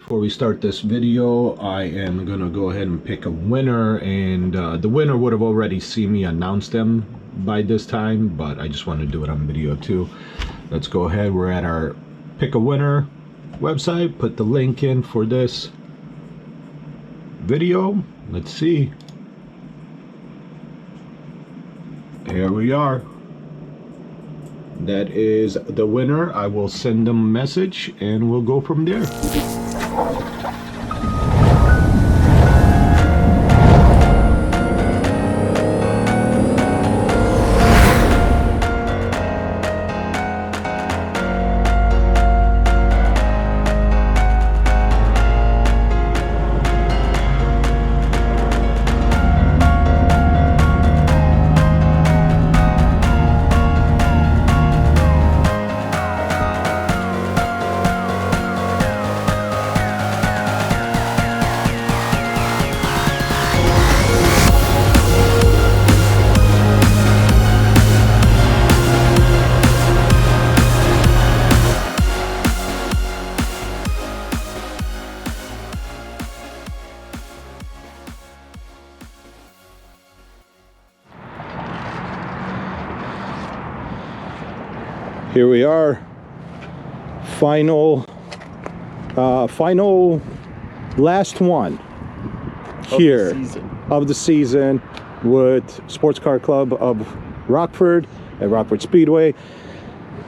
Before we start this video, I am gonna go ahead and pick a winner, and the winner would have already seen me announce them by this time, but I just wanted to do it on video too. Let's go ahead. We're at our pick a winner website. Put the link in for this video. Let's see. Here we are. That is the winner. I will send them a message and we'll go from there. Here we are, final last one here of the season with Sports Car Club of Rockford at Rockford Speedway.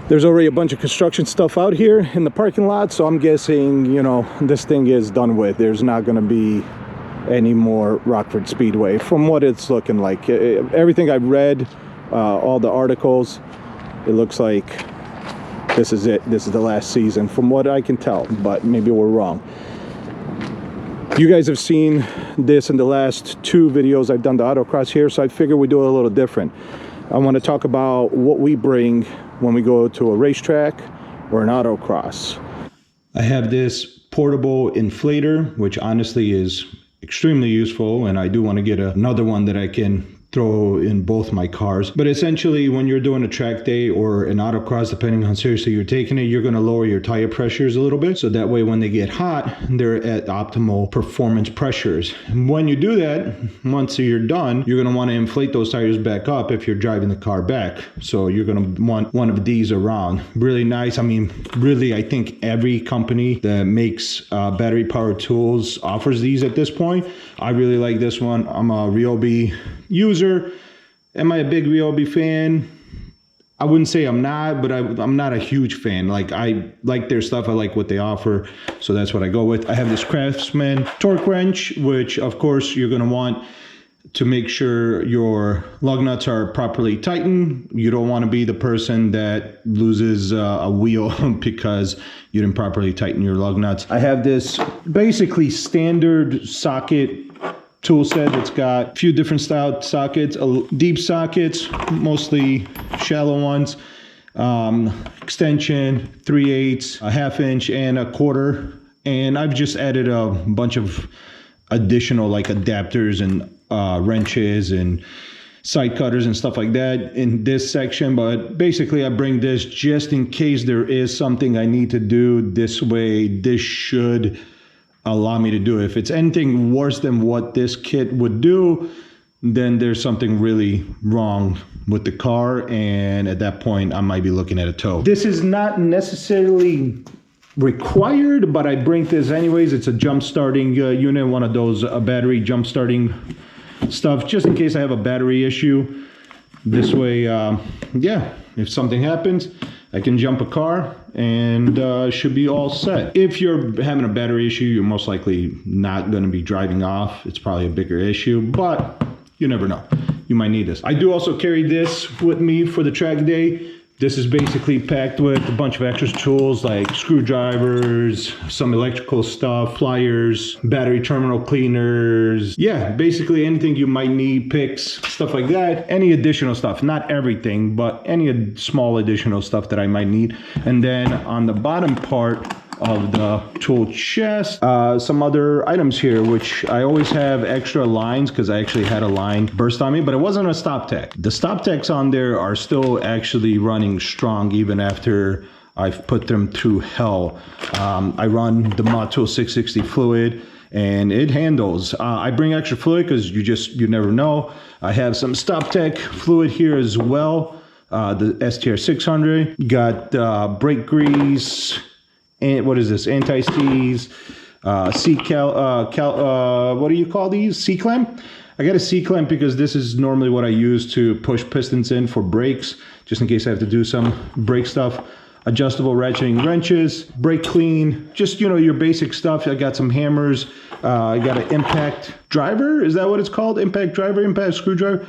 There's already a bunch of construction stuff out here in the parking lot, so I'm guessing, you know, this thing is done with. There's not going to be any more Rockford Speedway from what it's looking like. Everything I've read, all the articles, it looks like this is it. This is the last season from what I can tell, but maybe we're wrong. You guys have seen this in the last two videos I've done the autocross here, so I figure we do it a little different. I want to talk about what we bring when we go to a racetrack or an autocross. I have this portable inflator, which honestly is extremely useful, and I do want to get another one that I can throw in both my cars. But essentially, when you're doing a track day or an autocross, depending on how seriously you're taking it, you're going to lower your tire pressures a little bit, so that way when they get hot, they're at optimal performance pressures. And when you do that, once you're done, you're going to want to inflate those tires back up if you're driving the car back. So you're going to want one of these around. Really nice. I mean, really, I think every company that makes battery powered tools offers these at this point. I really like this one. I'm a Ryobi user. Am I a big Ryobi fan? I wouldn't say I'm not, but I'm not a huge fan. Like, I like their stuff. I like what they offer, so that's what I go with. I have this Craftsman torque wrench, which of course you're going to want to make sure your lug nuts are properly tightened. You don't want to be the person that loses a wheel because you didn't properly tighten your lug nuts. I have this basically standard socket tool set. It's got a few different style sockets, deep sockets, mostly shallow ones, extension, 3/8, a 1/2 inch, and a 1/4. And I've just added a bunch of additional like adapters and wrenches and side cutters and stuff like that in this section. But basically I bring this just in case there is something I need to do. This way, this should allow me to do it. If it's anything worse than what this kit would do, then there's something really wrong with the car, and at that point I might be looking at a tow. This is not necessarily required, but I bring this anyways. It's a jump starting unit, one of those battery jump starting stuff, just in case I have a battery issue. This way, yeah, if something happens, I can jump a car and should be all set. If you're having a battery issue, you're most likely not going to be driving off. It's probably a bigger issue, but you never know. You might need this. I do also carry this with me for the track day. This is basically packed with a bunch of extra tools like screwdrivers, some electrical stuff, pliers, battery terminal cleaners. Yeah, basically anything you might need, picks, stuff like that. Any additional stuff, not everything, but any small additional stuff that I might need. And then on the bottom part of the tool chest, some other items here, which I always have extra lines because I actually had a line burst on me, but it wasn't a stop tech. The stop techs on there are still actually running strong even after I've put them through hell. I run the Motul 660 fluid, and it handles. I bring extra fluid because you never know. I have some StopTech fluid here as well. The STR 600. Got brake grease, and what is this? Anti-seize, what do you call these? C-clamp? I got a C-clamp because this is normally what I use to push pistons in for brakes, just in case I have to do some brake stuff. Adjustable ratcheting wrenches, brake clean, just, you know, your basic stuff. I got some hammers. I got an impact driver. Is that what it's called? Impact driver, impact screwdriver,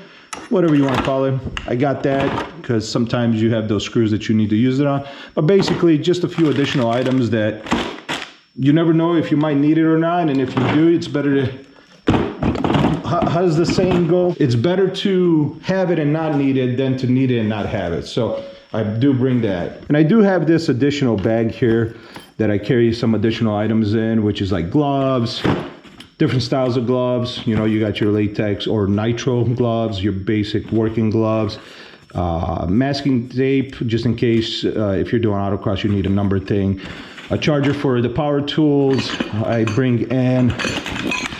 whatever you want to call it. I got that because sometimes you have those screws that you need to use it on. But basically, just a few additional items that you never know if you might need it or not. And if you do, it's better to, how does the saying go? It's better to have it and not need it than to need it and not have it. So I do bring that. And I do have this additional bag here that I carry some additional items in, which is like gloves, different styles of gloves. You know, you got your latex or nitro gloves, your basic working gloves, masking tape, just in case if you're doing autocross, you need a number thing. A charger for the power tools. I bring in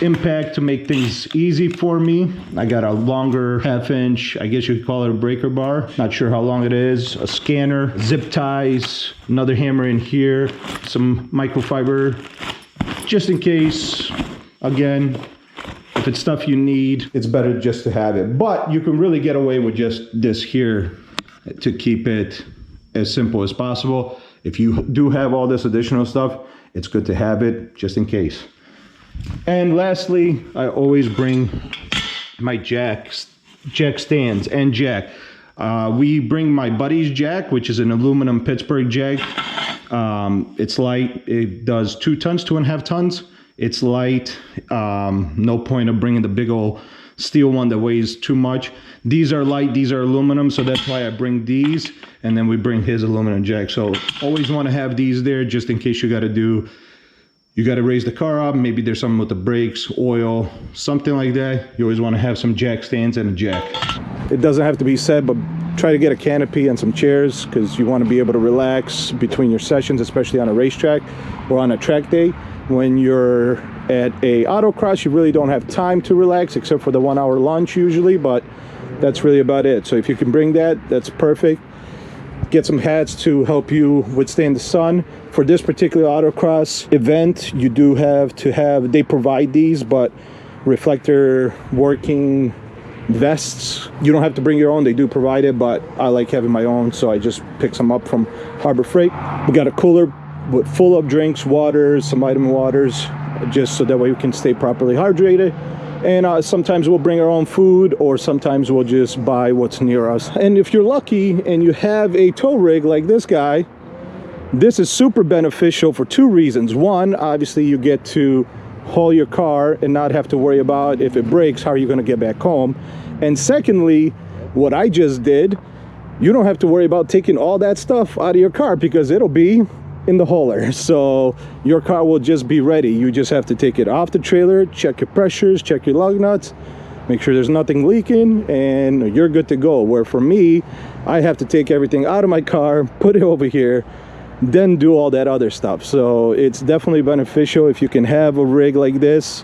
impact to make things easy for me. I got a longer 1/2 inch, I guess you could call it a breaker bar. Not sure how long it is. A scanner, zip ties, another hammer in here, some microfiber, just in case. Again, if it's stuff you need, it's better just to have it. But you can really get away with just this here to keep it as simple as possible. If you do have all this additional stuff, it's good to have it just in case. And lastly, I always bring my jack stands and jack. We bring my buddy's jack, which is an aluminum Pittsburgh jack. It's light. It does 2 tons, 2.5 tons. It's light. No point of bringing the big old steel one that weighs too much. These are light, these are aluminum, so that's why I bring these, and then we bring his aluminum jack. So always want to have these there just in case you got to raise the car up. Maybe there's something with the brakes, oil, something like that. You always want to have some jack stands and a jack. It doesn't have to be said, but try to get a canopy and some chairs because you want to be able to relax between your sessions, especially on a racetrack or on a track day. When you're at a autocross, you really don't have time to relax except for the 1 hour lunch usually, but that's really about it. So if you can bring that, that's perfect. Get some hats to help you withstand the sun. For this particular autocross event, you do have to have, they provide these, but reflector working vests. You don't have to bring your own, they do provide it, but I like having my own, so I just pick some up from Harbor Freight. We got a cooler full of drinks, waters, some vitamin waters, just so that way we can stay properly hydrated. And sometimes we'll bring our own food, or sometimes we'll just buy what's near us. And if you're lucky and you have a tow rig like this guy, this is super beneficial for 2 reasons. One, obviously you get to haul your car and not have to worry about if it breaks, how are you going to get back home. And secondly, what I just did, you don't have to worry about taking all that stuff out of your car because it'll be in the hauler, so your car will just be ready. You just have to take it off the trailer, check your pressures, check your lug nuts, make sure there's nothing leaking, and you're good to go. Where for me, I have to take everything out of my car, put it over here, then do all that other stuff. So it's definitely beneficial if you can have a rig like this.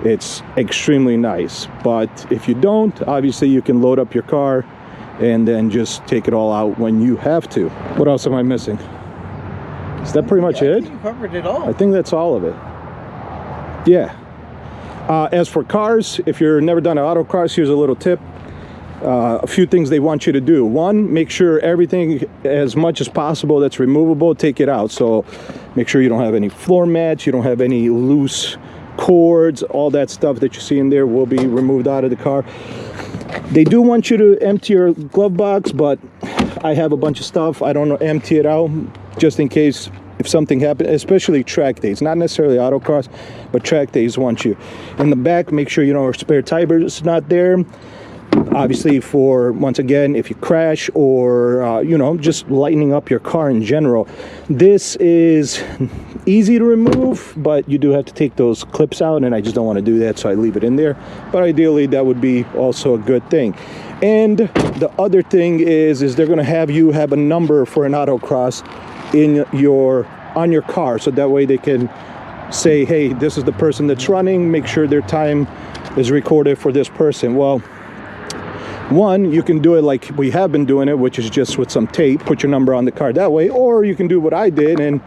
It's extremely nice. But if you don't, obviously you can load up your car and then just take it all out when you have to. What else am I missing? Is that pretty much it? You covered it all. I think that's all of it. Yeah. As for cars, if you've never done an autocross, here's a little tip. A few things they want you to do. One, make sure everything as much as possible that's removable, take it out. So make sure you don't have any floor mats, you don't have any loose cords, all that stuff that you see in there will be removed out of the car. They do want you to empty your glove box, but I have a bunch of stuff. I don't empty it out just in case if something happens, especially track days, not necessarily autocross, but track days want you. In the back, make sure you know spare tires not there. Obviously, for once again, if you crash or you know, just lightening up your car in general. This is easy to remove, but you do have to take those clips out, and I just don't want to do that, so I leave it in there. But ideally, that would be also a good thing. And the other thing is they're going to have you have a number for an autocross on your car, so that way they can say, hey, this is the person that's running, make sure their time is recorded for this person. Well, one, you can do it like we have been doing it, which is just with some tape, put your number on the car that way, or you can do what I did and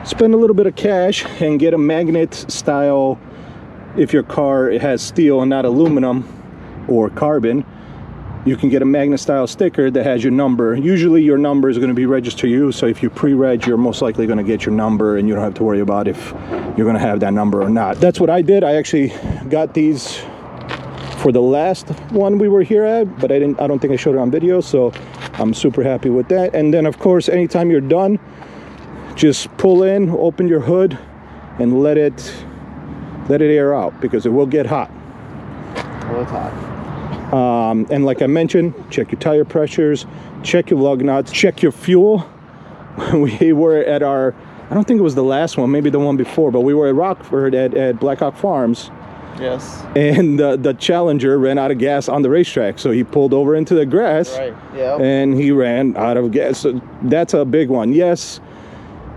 spend a little bit of cash and get a magnet style. If your car has steel and not aluminum or carbon, you can get a magnet style sticker that has your number. Usually your number is going to be registered to you, so if you pre-reg, you're most likely going to get your number and you don't have to worry about if you're going to have that number or not. That's what I did. I actually got these for the last one we were here at, but I don't think I showed it on video, so I'm super happy with that. And then of course, anytime you're done, just pull in, open your hood, and let it air out, because it will get hot. Well, it's hot. And like I mentioned, check your tire pressures, check your lug nuts, check your fuel. We were at I don't think it was the last one, maybe the one before, but we were at Rockford at Blackhawk Farms. Yes. And the Challenger ran out of gas on the racetrack, so he pulled over into the grass. Right. Yeah. And he ran out of gas. So that's a big one. Yes,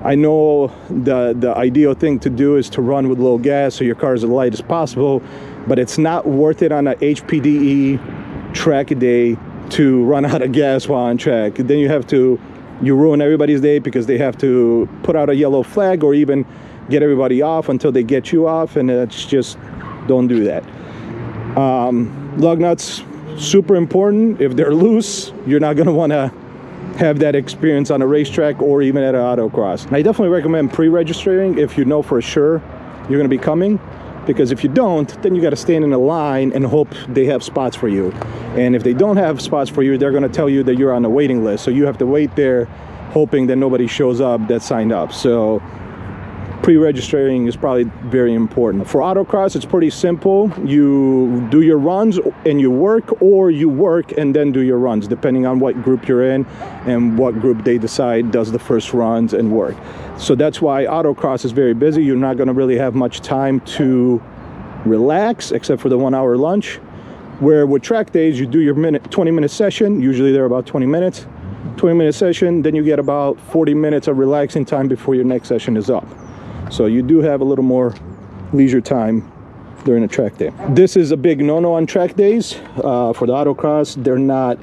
I know the ideal thing to do is to run with low gas so your car is as light as possible, but it's not worth it on a HPDE track a day to run out of gas while on track. Then you ruin everybody's day, because they have to put out a yellow flag or even get everybody off until they get you off, and it's just, don't do that. Lug nuts, super important. If they're loose, you're not going to want to have that experience on a racetrack or even at an autocross. And I definitely recommend pre-registering if you know for sure you're going to be coming, because if you don't, then you got to stand in a line and hope they have spots for you. And if they don't have spots for you, they're going to tell you that you're on the waiting list, so you have to wait there hoping that nobody shows up that signed up. So pre-registering is probably very important. For autocross, it's pretty simple. You do your runs and you work, or you work and then do your runs, depending on what group you're in and what group they decide does the first runs and work. So that's why autocross is very busy. You're not going to really have much time to relax except for the 1 hour lunch, where with track days, you do your 20-minute session. Usually they're about 20 minutes. 20-minute session, then you get about 40 minutes of relaxing time before your next session is up. So you do have a little more leisure time during a track day. This is a big no-no on track days. For the autocross, they're not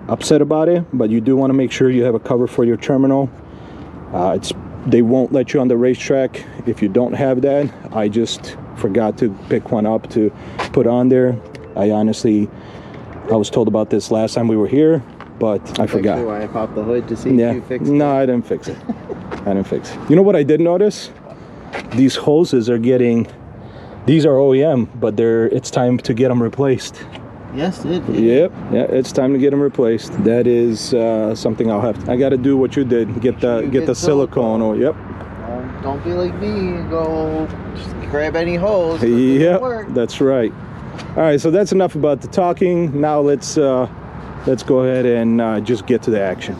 upset about it, but you do want to make sure you have a cover for your terminal. They won't let you on the racetrack if you don't have that. I just forgot to pick one up to put on there. I was told about this last time we were here, but I forgot. Actually, why I popped the hood to see if you fixed it. No, I didn't fix it. I didn't fix it. You know what I did notice? These hoses are these are OEM, but it's time to get them replaced. Yes, it is. Yep, yeah, it's time to get them replaced. That is something I got to do what you did. Get the silicone. Or yep. Don't be like me and go just grab any hose. Yep, that's right. All right, so that's enough about the talking. Now let's go ahead and just get to the action.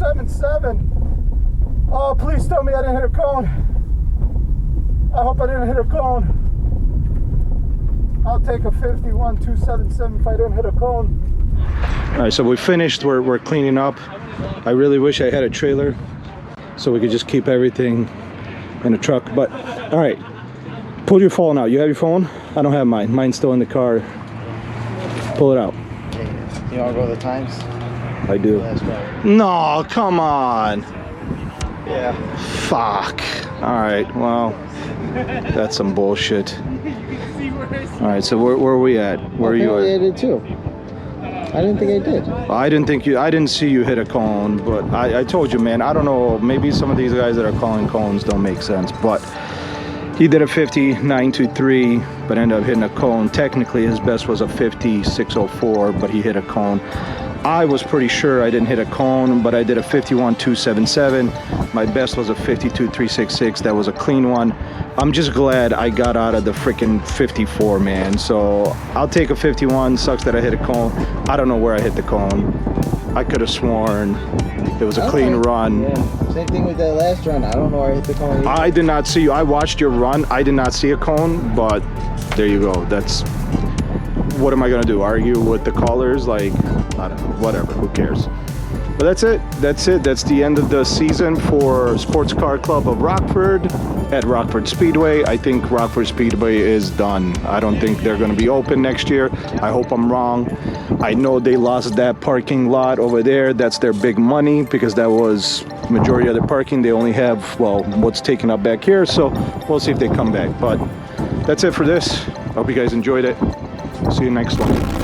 277. Oh, please tell me I didn't hit a cone. I hope I didn't hit a cone. I'll take a 51.277 if I didn't hit a cone. All right, so we finished. We're cleaning up. I really wish I had a trailer so we could just keep everything in the truck. But all right, pull your phone out. You have your phone? I don't have mine. Mine's still in the car. Pull it out. You want to go to the times? I do. No, come on. Yeah. Fuck. All right, well, that's some bullshit. All right, so where are we at? Where are you at? I did too. I didn't think I did. I didn't see you hit a cone, but I told you, man, I don't know, maybe some of these guys that are calling cones don't make sense, but he did a 50.923, but ended up hitting a cone. Technically, his best was a 50.604, but he hit a cone. I was pretty sure I didn't hit a cone, but I did a 51.277. My best was a 52.366. That was a clean one. I'm just glad I got out of the freaking 54, man. So I'll take a 51. Sucks that I hit a cone. I don't know where I hit the cone. I could have sworn it was a clean run. Yeah. Same thing with that last run. I don't know where I hit the cone either. I did not see you. I watched your run. I did not see a cone, but there you go. That's... What am I gonna do? Argue with the callers? Like, I don't know, whatever, who cares? But that's it. That's the end of the season for Sports Car Club of Rockford at Rockford Speedway. I think Rockford Speedway is done. I don't think they're gonna be open next year. I hope I'm wrong. I know they lost that parking lot over there. That's their big money because that was majority of the parking. They only have, well, what's taken up back here. So we'll see if they come back. But that's it for this. Hope you guys enjoyed it. See you next one.